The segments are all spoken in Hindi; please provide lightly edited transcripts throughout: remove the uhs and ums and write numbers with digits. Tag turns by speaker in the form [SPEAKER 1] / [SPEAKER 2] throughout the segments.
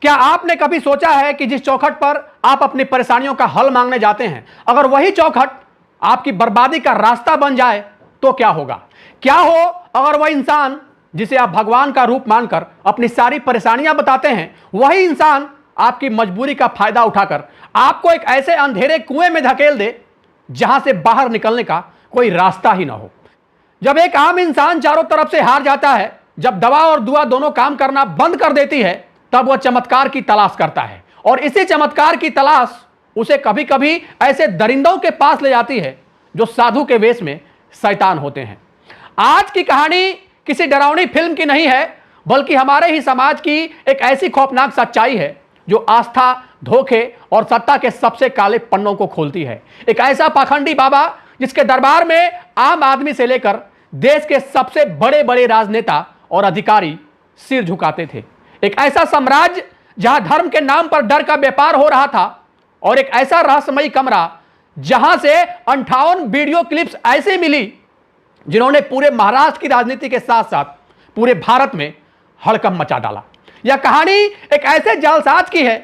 [SPEAKER 1] क्या आपने कभी सोचा है कि जिस चौखट पर आप अपनी परेशानियों का हल मांगने जाते हैं, अगर वही चौखट आपकी बर्बादी का रास्ता बन जाए तो क्या होगा? क्या हो अगर वह इंसान जिसे आप भगवान का रूप मानकर अपनी सारी परेशानियां बताते हैं, वही इंसान आपकी मजबूरी का फायदा उठाकर आपको एक ऐसे अंधेरे कुएं में धकेल दे जहां से बाहर निकलने का कोई रास्ता ही ना हो। जब एक आम इंसान चारों तरफ से हार जाता है, जब दवा और दुआ दोनों काम करना बंद कर देती है, तब वह चमत्कार की तलाश करता है। और इसी चमत्कार की तलाश उसे कभी कभी ऐसे दरिंदों के पास ले जाती है जो साधु के वेश में शैतान होते हैं। आज की कहानी किसी डरावनी फिल्म की नहीं है, बल्कि हमारे ही समाज की एक ऐसी खौफनाक सच्चाई है जो आस्था, धोखे और सत्ता के सबसे काले पन्नों को खोलती है। एक ऐसा पाखंडी बाबा जिसके दरबार में आम आदमी से लेकर देश के सबसे बड़े बड़े राजनेता और अधिकारी सिर झुकाते थे। एक ऐसा साम्राज्य जहां धर्म के नाम पर डर का व्यापार हो रहा था, और एक ऐसा रहस्यमयी कमरा जहां से 58 वीडियो क्लिप्स ऐसे मिली जिन्होंने पूरे महाराष्ट्र की राजनीति के साथ साथ पूरे भारत में हड़कंप मचा डाला। यह कहानी एक ऐसे जालसाज की है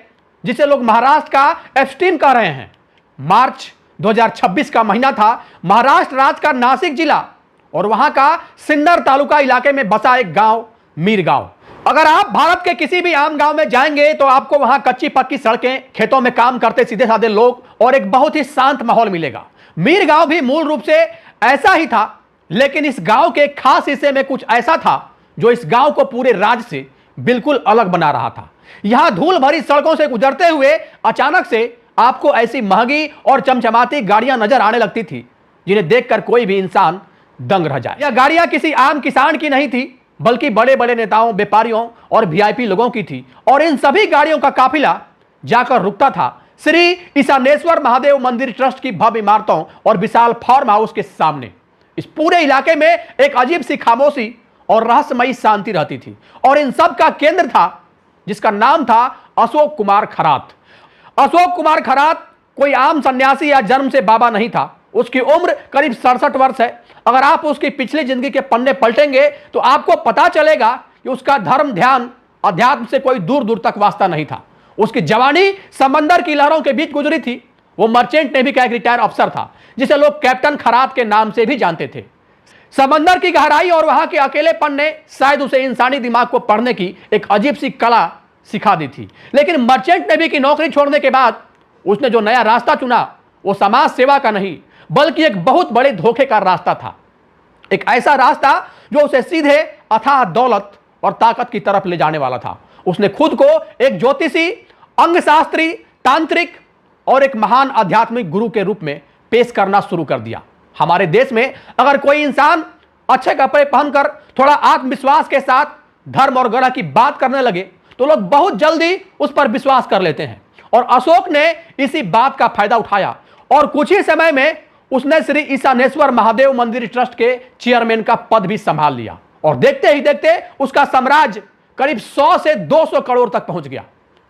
[SPEAKER 1] जिसे लोग महाराष्ट्र का एप्स्टीन कह रहे हैं। मार्च 2026 का महीना था। महाराष्ट्र राज्य का नासिक जिला और वहां का सिन्नर तालुका इलाके में बसा एक गांव मीर गांव। अगर आप भारत के किसी भी आम गांव में जाएंगे तो आपको वहां कच्ची पक्की सड़कें, खेतों में काम करते सीधे साधे लोग और एक बहुत ही शांत माहौल मिलेगा। मीर गांव भी मूल रूप से ऐसा ही था, लेकिन इस गांव के खास हिस्से में कुछ ऐसा था जो इस गांव को पूरे राज्य से बिल्कुल अलग बना रहा था। यहां धूल भरी सड़कों से गुजरते हुए अचानक से आपको ऐसी महंगी और चमचमाती गाड़ियां नजर आने लगती थी जिन्हें देखकर कोई भी इंसान दंग रह जाए। यह गाड़ियां किसी आम किसान की नहीं थी, बल्कि बड़े बड़े नेताओं, व्यापारियों और वीआईपी लोगों की थी। और इन सभी गाड़ियों का काफिला जाकर रुकता था श्री ईशानेश्वर महादेव मंदिर ट्रस्ट की भव्य इमारतों और विशाल फार्म हाउस के सामने। इस पूरे इलाके में एक अजीब सी खामोशी और रहस्यमयी शांति रहती थी, और इन सब का केंद्र था जिसका नाम था अशोक कुमार खरात। अशोक कुमार खरात कोई आम सन्यासी या जन्म से बाबा नहीं था। उसकी उम्र करीब 67 वर्ष है। अगर आप उसकी पिछली जिंदगी के पन्ने पलटेंगे तो आपको पता चलेगा कि उसका धर्म, ध्यान, अध्यात्म से कोई दूर दूर तक वास्ता नहीं था। उसकी जवानी समंदर की लहरों के बीच गुजरी थी। वो मर्चेंट नेवी का एक रिटायर अफसर था जिसे लोग कैप्टन खरात के नाम से भी जानते थे। समंदर की गहराई और वहां के अकेलेपन ने शायद उसे इंसानी दिमाग को पढ़ने की एक अजीब सी कला सिखा दी थी। लेकिन मर्चेंट नेवी की नौकरी छोड़ने के बाद उसने जो नया रास्ता चुना वो समाज सेवा का नहीं, बल्कि एक बहुत बड़े धोखे का रास्ता था। एक ऐसा रास्ता जो उसे सीधे अथाह दौलत और ताकत की तरफ ले जाने वाला था। उसने खुद को एक ज्योतिषी, अंगशास्त्री, तांत्रिक और एक महान आध्यात्मिक गुरु के रूप में पेश करना शुरू कर दिया। हमारे देश में अगर कोई इंसान अच्छे कपड़े पहनकर थोड़ा आत्मविश्वास के साथ धर्म और गढ़ की बात करने लगे तो लोग बहुत जल्दी उस पर विश्वास कर लेते हैं। और अशोक ने इसी बात का फायदा उठाया और कुछ ही समय में उसने श्री ईशानेश्वर महादेव मंदिर ट्रस्ट के चेयरमैन का पद भी संभाल लिया। और देखते ही देखते उसका साम्राज्य करीब 100 से 200 करोड़ तक पहुंच गया।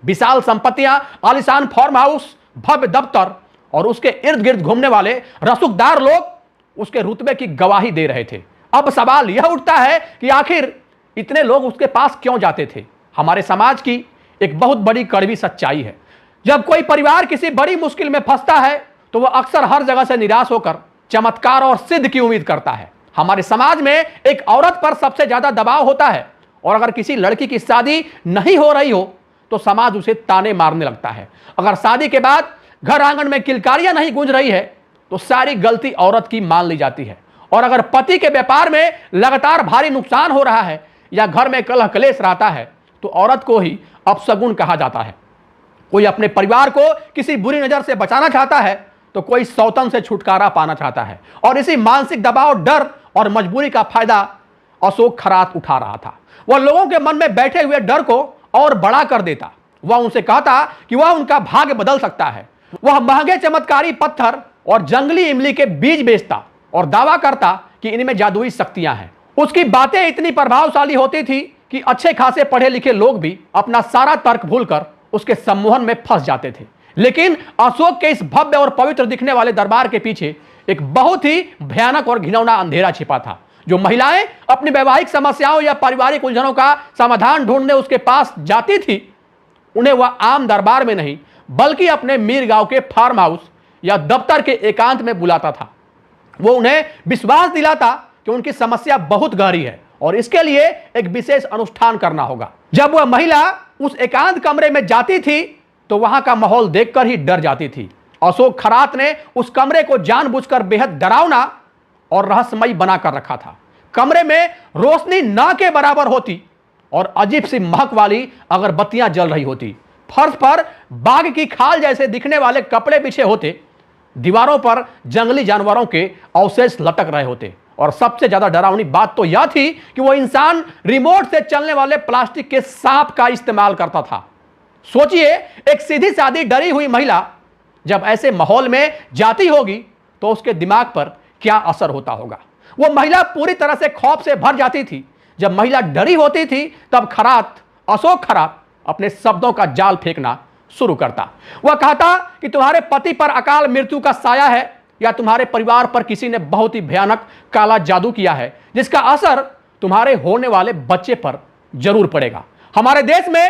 [SPEAKER 1] विशाल संपत्तियां, आलीशान फार्म हाउस, भव्य दफ्तर और उसके इर्द गिर्द घूमने वाले रसूखदार लोग उसके रुतबे की गवाही दे रहे थे। अब सवाल यह उठता है कि आखिर इतने लोग उसके पास क्यों जाते थे? हमारे समाज की एक बहुत बड़ी कड़वी सच्चाई है। जब कोई परिवार किसी बड़ी मुश्किल में फंसता है तो वह अक्सर हर जगह से निराश होकर चमत्कार और सिद्ध की उम्मीद करता है। हमारे समाज में एक औरत पर सबसे ज्यादा दबाव होता है, और अगर किसी लड़की की शादी नहीं हो रही हो तो समाज उसे ताने मारने लगता है। अगर शादी के बाद घर आंगन में किलकारियां नहीं गूंज रही है तो सारी गलती औरत की मान ली जाती है। और अगर पति के व्यापार में लगातार भारी नुकसान हो रहा है या घर में कलह कलेश रहता है तो औरत को ही अपशगुन कहा जाता है। कोई अपने परिवार को किसी बुरी नजर से बचाना चाहता है तो कोई सौतन से छुटकारा पाना चाहता है। और इसी मानसिक दबाव, डर और मजबूरी का फायदा अशोक खरात उठा रहा था। वह लोगों के मन में बैठे हुए डर को और बड़ा कर देता। वह उनसे कहता कि वह उनका भाग्य बदल सकता है। वह महंगे चमत्कारी पत्थर और जंगली इमली के बीज बेचता और दावा करता कि इनमें जादुई शक्तियां हैं। उसकी बातें इतनी प्रभावशाली होती थी कि अच्छे खासे पढ़े लिखे लोग भी अपना सारा तर्क भूलकर उसके सम्मोहन में फंस जाते थे। लेकिन अशोक के इस भव्य और पवित्र दिखने वाले दरबार के पीछे एक बहुत ही भयानक और घिनौना अंधेरा छिपा था। जो महिलाएं अपनी वैवाहिक समस्याओं या पारिवारिक उलझनों का समाधान ढूंढने उसके पास जाती थी उन्हें वह आम दरबार में नहीं बल्कि अपने मीर गांव के फार्म हाउस या दफ्तर के एकांत में बुलाता था। वो उन्हें विश्वास दिलाता कि उनकी समस्या बहुत गहरी है और इसके लिए एक विशेष अनुष्ठान करना होगा। जब वह महिला उस एकांत कमरे में जाती थी तो वहां का माहौल देखकर ही डर जाती थी। अशोक खरात ने उस कमरे को जानबूझकर बेहद डरावना और रहस्यमयी बनाकर रखा था। कमरे में रोशनी न के बराबर होती और अजीब सी महक वाली अगरबत्तियां जल रही होती। फर्श पर बाघ की खाल जैसे दिखने वाले कपड़े बिछे होते। दीवारों पर जंगली जानवरों के अवशेष लटक रहे होते और सबसे ज्यादा डरावनी बात तो यह थी कि वह इंसान रिमोट से चलने वाले प्लास्टिक के सांप का इस्तेमाल करता था। सोचिए, एक सीधी सादी डरी हुई महिला जब ऐसे माहौल में जाती होगी तो उसके दिमाग पर क्या असर होता होगा। वह महिला पूरी तरह से खौफ से भर जाती थी। जब महिला डरी होती थी तब अशोक खरात अपने शब्दों का जाल फेंकना शुरू करता। वह कहता कि तुम्हारे पति पर अकाल मृत्यु का साया है या तुम्हारे परिवार पर किसी ने बहुत ही भयानक काला जादू किया है जिसका असर तुम्हारे होने वाले बच्चे पर जरूर पड़ेगा। हमारे देश में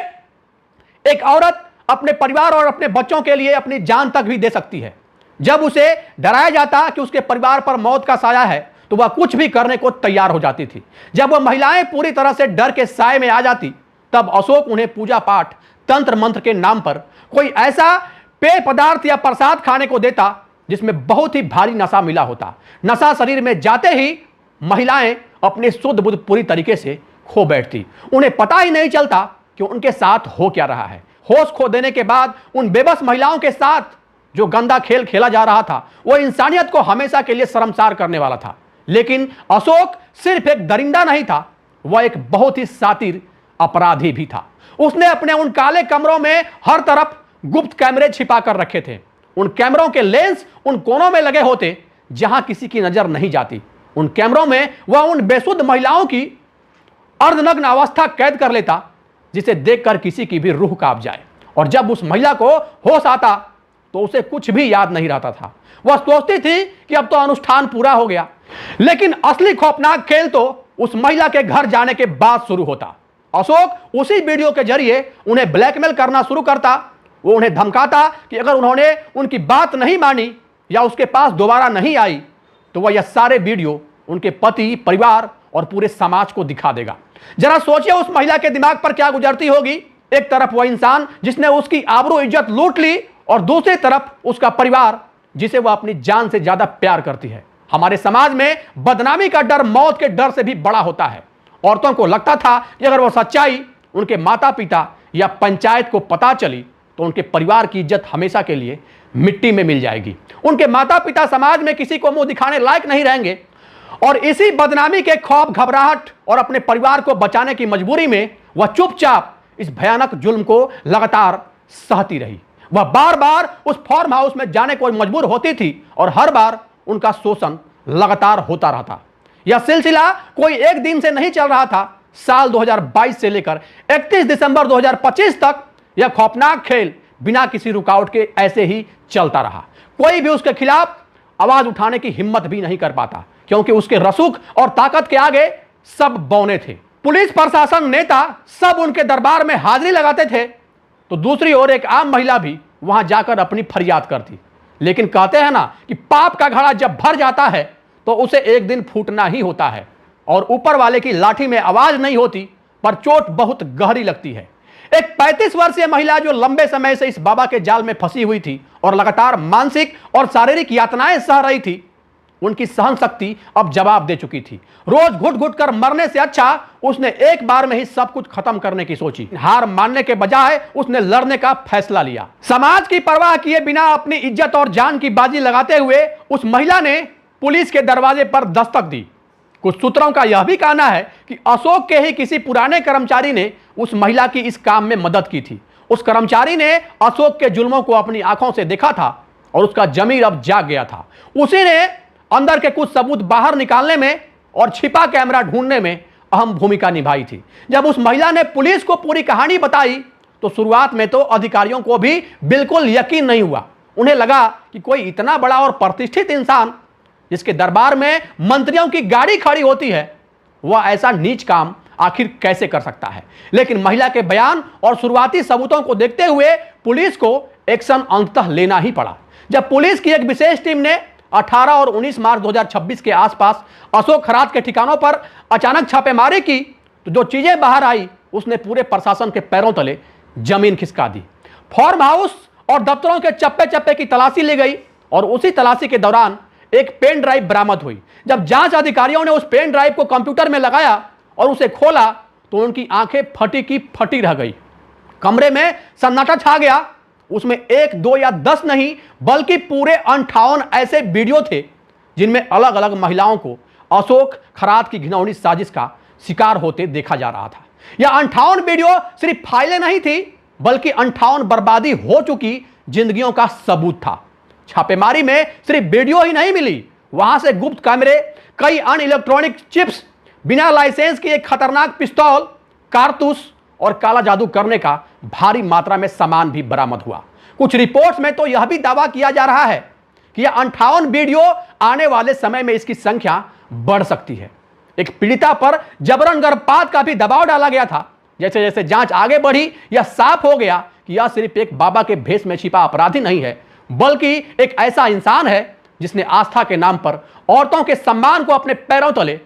[SPEAKER 1] एक औरत अपने परिवार और अपने बच्चों के लिए अपनी जान तक भी दे सकती है। जब उसे डराया जाता कि उसके परिवार पर मौत का साया है तो वह कुछ भी करने को तैयार हो जाती थी। जब वह महिलाएं पूरी तरह से डर के साए में आ जाती तब अशोक उन्हें पूजा पाठ तंत्र मंत्र के नाम पर कोई ऐसा पेय पदार्थ या प्रसाद खाने को देता जिसमें बहुत ही भारी नशा मिला होता। नशा शरीर में जाते ही महिलाएं अपनी शुद्ध बुद्ध पूरी तरीके से खो बैठती। उन्हें पता ही नहीं चलता कि उनके साथ हो क्या रहा है। होश खो देने के बाद उन बेबस महिलाओं के साथ जो गंदा खेल खेला जा रहा था वह इंसानियत को हमेशा के लिए शर्मसार करने वाला था। लेकिन अशोक सिर्फ एक दरिंदा नहीं था, वह एक बहुत ही शातिर अपराधी भी था। उसने अपने उन काले कमरों में हर तरफ गुप्त कैमरे छिपा कर रखे थे। उन कैमरों के लेंस उन कोनों में लगे होते जहां किसी की नजर नहीं जाती। उन कैमरों में वह उन बेसुध महिलाओं की अर्धनग्न अवस्था कैद कर लेता जिसे देखकर किसी की भी रूह कांप जाए। और जब उस महिला को होश आता तो उसे कुछ भी याद नहीं रहता था। वह सोचती थी कि अब तो अनुष्ठान पूरा हो गया। लेकिन असली खौफनाक खेल तो उस महिला के घर जाने के बाद शुरू होता। अशोक उसी वीडियो के जरिए उन्हें ब्लैकमेल करना शुरू करता। वो उन्हें धमकाता कि अगर उन्होंने उनकी बात नहीं मानी या उसके पास दोबारा नहीं आई तो वह यह सारे वीडियो उनके पति, परिवार और पूरे समाज को दिखा देगा। जरा सोचिए उस महिला के दिमाग पर क्या गुजरती होगी। एक तरफ वह इंसान जिसने उसकी आबरू इज्जत लूट ली और दूसरी तरफ उसका परिवार जिसे वह अपनी जान से ज्यादा प्यार करती है। हमारे समाज में बदनामी का डर मौत के डर से भी बड़ा होता है। औरतों को लगता था कि अगर वह सच्चाई उनके माता पिता या पंचायत को पता चली तो उनके परिवार की इज्जत हमेशा के लिए मिट्टी में मिल जाएगी। उनके माता पिता समाज में किसी को मुंह दिखाने लायक नहीं रहेंगे। और इसी बदनामी के खौफ, घबराहट और अपने परिवार को बचाने की मजबूरी में वह चुपचाप इस भयानक जुल्म को लगातार सहती रही। वह बार बार उस फार्म हाउस में जाने को मजबूर होती थी और हर बार उनका शोषण लगातार होता रहता। यह सिलसिला कोई एक दिन से नहीं चल रहा था। साल 2022 से लेकर 31 दिसंबर 2025 तक यह खौफनाक खेल बिना किसी रुकावट के ऐसे ही चलता रहा। कोई भी उसके खिलाफ आवाज उठाने की हिम्मत भी नहीं कर पाता क्योंकि उसके रसूख और ताकत के आगे सब बौने थे। पुलिस प्रशासन, नेता सब उनके दरबार में हाजिरी लगाते थे तो दूसरी ओर एक आम महिला भी वहां जाकर अपनी फरियाद करती। लेकिन कहते हैं ना कि पाप का घड़ा जब भर जाता है तो उसे एक दिन फूटना ही होता है और ऊपर वाले की लाठी में आवाज नहीं होती पर चोट बहुत गहरी लगती है। एक 35 वर्षीय महिला जो लंबे समय से इस बाबा के जाल में फंसी हुई थी और लगातार मानसिक और शारीरिक यातनाएं सह रही थी, उनकी सहन शक्ति अब जवाब दे चुकी थी। रोज घुट घुट कर मरने से अच्छा उसने एक बार में ही सब कुछ खत्म करने की सोची। हार मानने के बजाय उसने लड़ने का फैसला लिया। समाज की परवाह किए बिना अपनी इज्जत और जान की बाजी लगाते हुए उस महिला ने पुलिस के दरवाजे पर दस्तक दी। कुछ सूत्रों का यह भी कहना है कि अशोक के ही किसी पुराने कर्मचारी ने उस महिला की इस काम में मदद की थी। उस कर्मचारी ने अशोक के जुल्मों को अपनी आंखों से देखा था और उसका जमीर अब जाग गया था। उसी ने अंदर के कुछ सबूत बाहर निकालने में और छिपा कैमरा ढूंढने में अहम भूमिका निभाई थी। जब उस महिला ने पुलिस को पूरी कहानी बताई तो शुरुआत में तो अधिकारियों को भी बिल्कुल यकीन नहीं हुआ। उन्हें लगा कि कोई इतना बड़ा और प्रतिष्ठित इंसान जिसके दरबार में मंत्रियों की गाड़ी खड़ी होती है वह ऐसा नीच काम आखिर कैसे कर सकता है। लेकिन महिला के बयान और शुरुआती सबूतों को देखते हुए पुलिस को एक्शन अंततः लेना ही पड़ा। जब पुलिस की एक विशेष टीम ने 18 और 19 मार्च 2026 के आसपास अशोक खरात के ठिकानों पर अचानक छापेमारी की तो जो चीजें बाहर आई उसने पूरे प्रशासन के पैरों तले जमीन खिसका दी। फार्म हाउस और दफ्तरों के चप्पे चप्पे की तलाशी ली गई और उसी तलाशी के दौरान एक पेन ड्राइव बरामद हुई। जब जांच अधिकारियों ने उस पेन ड्राइव को कंप्यूटर में लगाया और उसे खोला तो उनकी आंखें फटी की फटी रह गई। कमरे में सन्नाटा छा गया। उसमें 1, 2 या 10 नहीं बल्कि पूरे 58 ऐसे वीडियो थे जिनमें अलग अलग महिलाओं को अशोक खरात की घिनौनी साजिश का शिकार होते देखा जा रहा था। यह 58 वीडियो सिर्फ फाइलें नहीं थी बल्कि 58 बर्बादी हो चुकी जिंदगियों का सबूत था। छापेमारी में सिर्फ वीडियो ही नहीं मिली, वहां से गुप्त कैमरे, कई अन्य इलेक्ट्रॉनिक चिप्स, बिना लाइसेंस की एक खतरनाक पिस्तौल, कारतूस और काला जादू करने का भारी मात्रा में सामान भी बरामद हुआ। कुछ रिपोर्ट्स में तो यह भी दावा किया जा रहा है कि यह 58 वीडियो आने वाले समय में इसकी संख्या बढ़ सकती है। एक पीड़िता पर जबरन गर्भपात का भी दबाव डाला गया था। जैसे जैसे जांच आगे बढ़ी यह साफ हो गया कि यह सिर्फ एक बाबा के भेष में छिपा अपराधी नहीं है बल्कि एक ऐसा इंसान है जिसने आस्था के नाम पर औरतों के सम्मान को अपने पैरों तले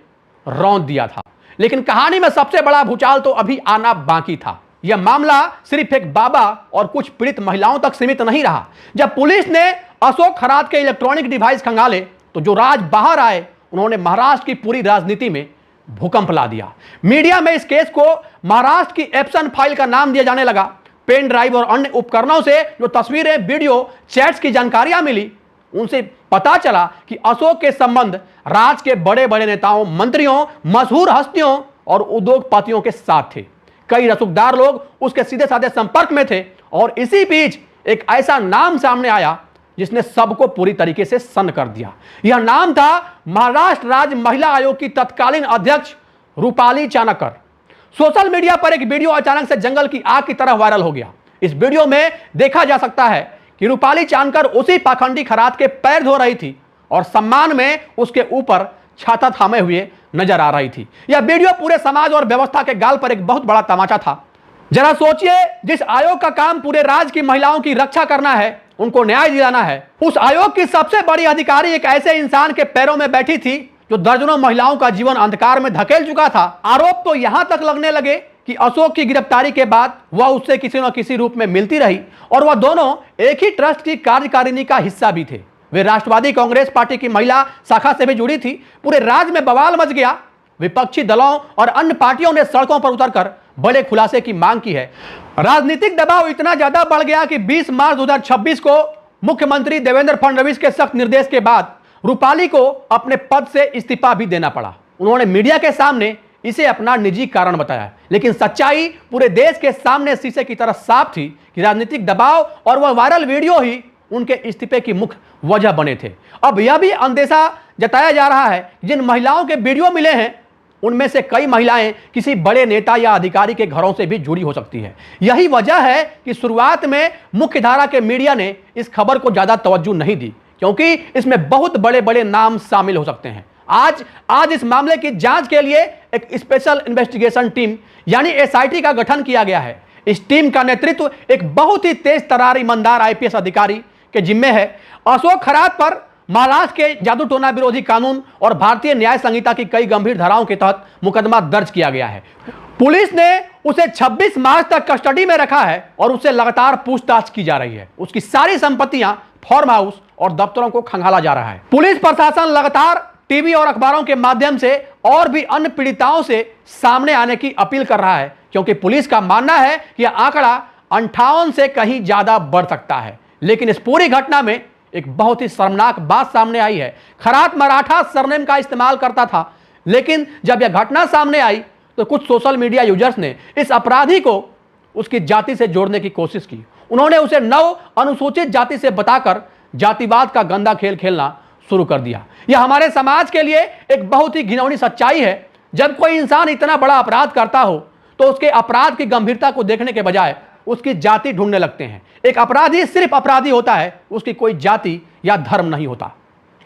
[SPEAKER 1] रौंद दिया था। लेकिन कहानी में सबसे बड़ा भूचाल तो अभी आना बाकी था। यह मामला सिर्फ एक बाबा और कुछ पीड़ित महिलाओं तक सीमित नहीं रहा। जब पुलिस ने अशोक खरात के इलेक्ट्रॉनिक डिवाइस खंगाले तो जो राज बाहर आए उन्होंने महाराष्ट्र की पूरी राजनीति में भूकंप ला दिया। मीडिया में इस केस को महाराष्ट्र की एप्सन फाइल का नाम दिया जाने लगा। पेन ड्राइव और अन्य उपकरणों से जो तस्वीरें, वीडियो, चैट्स की जानकारियां मिली उनसे पता चला कि अशोक के संबंध राज्य के बड़े बड़े नेताओं, मंत्रियों, मशहूर हस्तियों और उद्योगपतियों के साथ थे। कई रसूखदार लोग उसके सीधे साधे संपर्क में थे और इसी बीच एक ऐसा नाम सामने आया जिसने सबको पूरी तरीके से सन्न कर दिया। यह नाम था महाराष्ट्र राज्य महिला आयोग की तत्कालीन अध्यक्ष रूपाली चाणकर। सोशल मीडिया पर एक वीडियो अचानक से जंगल की आग की तरह वायरल हो गया। इस वीडियो में देखा जा सकता है कि रूपाली चाणकर उसी पाखंडी खरात के पैर धो रही थी और सम्मान में उसके ऊपर छाता थामे हुए नजर आ रही थी। यह वीडियो पूरे समाज और व्यवस्था के गाल पर एक बहुत बड़ा तमाचा था। जरा सोचिए, जिस आयोग का काम पूरे राज्य की महिलाओं की रक्षा करना है, उनको न्याय दिलाना है, उस आयोग की सबसे बड़ी अधिकारी एक ऐसे इंसान के पैरों में बैठी थी जो दर्जनों महिलाओं का जीवन अंधकार में धकेल चुका था। आरोप तो यहां तक लगने लगे कि अशोक की गिरफ्तारी के बाद वह उससे किसी न किसी रूप में मिलती रही और वह दोनों एक ही ट्रस्ट की कार्यकारिणी का हिस्सा भी थे। वे राष्ट्रवादी कांग्रेस पार्टी की महिला शाखा से भी जुड़ी थी। पूरे राज्य में बवाल मच गया। विपक्षी दलों और अन्य पार्टियों ने सड़कों पर उतरकर बड़े खुलासे की मांग की है। राजनीतिक दबाव इतना ज्यादा बढ़ गया कि 20 मार्च 2026 को मुख्यमंत्री देवेंद्र फडणवीस के सख्त निर्देश के बाद रूपाली को अपने पद से इस्तीफा भी देना पड़ा। उन्होंने मीडिया के सामने इसे अपना निजी कारण बताया, लेकिन सच्चाई पूरे देश के सामने शीशे की तरह साफ थी कि राजनीतिक दबाव और वह वायरल वीडियो ही उनके इस्तीफे की मुख्य वजह बने थे। अब यह भी अंदेशा जताया जा रहा है कि जिन महिलाओं के वीडियो मिले हैं उनमें से कई महिलाएं किसी बड़े नेता या अधिकारी के घरों से भी जुड़ी हो सकती है। यही वजह है कि शुरुआत में मुख्यधारा के मीडिया ने इस खबर को ज्यादा तवज्जो नहीं दी, क्योंकि इसमें बहुत बड़े बड़े नाम शामिल हो सकते हैं। आज इस मामले की जांच के लिए एक स्पेशल इन्वेस्टिगेशन टीम यानी एसआईटी का गठन किया गया है। इस टीम का नेतृत्व एक बहुत ही तेज तर्रार ईमानदार आईपीएस अधिकारी के जिम्मे है। अशोक खरात पर महाराष्ट्र के जादू टोना विरोधी कानून और भारतीय न्याय संहिता की कई गंभीर धाराओं के तहत मुकदमा दर्ज किया गया है। पुलिस ने उसे 26 मार्च तक कस्टडी में रखा है और उससे लगातार पूछताछ की जा रही है। उसकी सारी संपत्तियां, फार्म हाउस और दफ्तरों को खंगाला जा रहा है। पुलिस प्रशासन लगातार टीवी और अखबारों के माध्यम से और भी अन्य पीड़िताओं से सामने आने की अपील कर रहा है, क्योंकि पुलिस का मानना है कि यह आंकड़ा 58 से कहीं ज्यादा बढ़ सकता है। लेकिन इस पूरी घटना में एक बहुत ही शर्मनाक बात सामने आई है। खरात मराठा सरनेम का इस्तेमाल करता था, लेकिन जब यह घटना सामने आई तो कुछ सोशल मीडिया यूजर्स ने इस अपराधी को उसकी जाति से जोड़ने की कोशिश की। उन्होंने उसे नव अनुसूचित जाति से बताकर जातिवाद का गंदा खेल खेलना शुरू कर दिया। यह हमारे समाज के लिए एक बहुत ही घिनौनी सच्चाई है। जब कोई इंसान इतना बड़ा अपराध करता हो तो उसके अपराध की गंभीरता को देखने के बजाय उसकी जाति ढूंढने लगते हैं। एक अपराधी सिर्फ अपराधी होता है, उसकी कोई जाति या धर्म नहीं होता।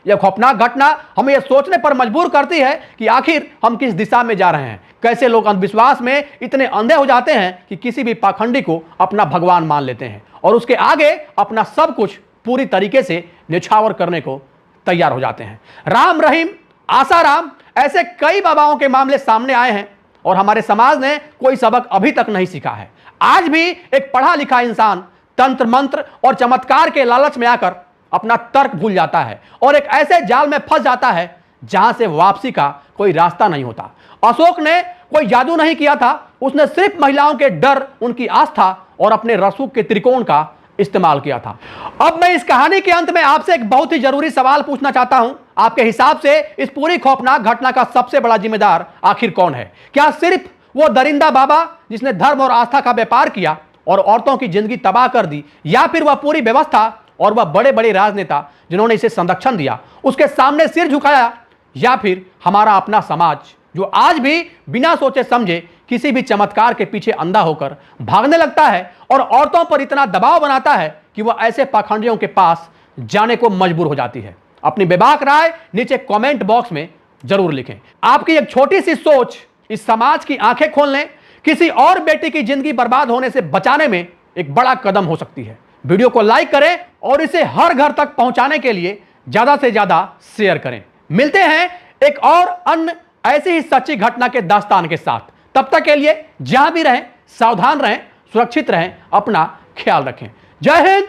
[SPEAKER 1] यह खौफनाक घटना हमें यह सोचने पर मजबूर करती है कि आखिर हम किस दिशा में जा रहे हैं। कैसे लोग अंधविश्वास में इतने अंधे हो जाते हैं कि किसी भी पाखंडी को अपना भगवान मान लेते हैं और उसके आगे अपना सब कुछ पूरी तरीके से न्यौछावर करने को तैयार हो जाते हैं। राम रहीम, आसाराम, ऐसे कई बाबाओं के मामले सामने आए हैं और हमारे समाज ने कोई सबक अभी तक नहीं सीखा है। आज भी एक पढ़ा लिखा इंसान तंत्र मंत्र और चमत्कार के लालच में आकर अपना तर्क भूल जाता है और एक ऐसे जाल में फंस जाता है जहां से वापसी का कोई रास्ता नहीं होता। अशोक ने कोई जादू नहीं किया था, उसने सिर्फ महिलाओं के डर, उनकी आस्था और अपने रसूख के त्रिकोण का इस्तेमाल किया था। अब मैं इस कहानी के अंत में आपसे एक बहुत ही जरूरी सवाल पूछना चाहता हूं। आपके हिसाब से इस पूरी खौफनाक घटना का सबसे बड़ा जिम्मेदार आखिर कौन है? क्या सिर्फ वो दरिंदा बाबा जिसने धर्म और आस्था का व्यापार किया और औरतों की जिंदगी तबाह कर दी, या फिर वह पूरी व्यवस्था और वह बड़े बड़े राजनेता जिन्होंने इसे संरक्षण दिया, उसके सामने सिर झुकाया, या फिर हमारा अपना समाज जो आज भी बिना सोचे समझे किसी भी चमत्कार के पीछे अंधा होकर भागने लगता है और औरतों पर इतना दबाव बनाता है कि वह ऐसे पाखंडियों के पास जाने को मजबूर हो जाती है? अपनी बेबाक राय नीचे कमेंट बॉक्स में जरूर लिखें। आपकी एक छोटी सी सोच इस समाज की आंखें खोलने, किसी और बेटी की जिंदगी बर्बाद होने से बचाने में एक बड़ा कदम हो सकती है। वीडियो को लाइक करें और इसे हर घर तक पहुंचाने के लिए ज्यादा से ज्यादा शेयर करें। मिलते हैं एक और अन्य ऐसी ही सच्ची घटना के दास्तान के साथ। तब तक के लिए जहां भी रहें, सावधान रहें, सुरक्षित रहें, अपना ख्याल रखें। जय हिंद,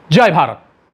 [SPEAKER 1] जय भारत।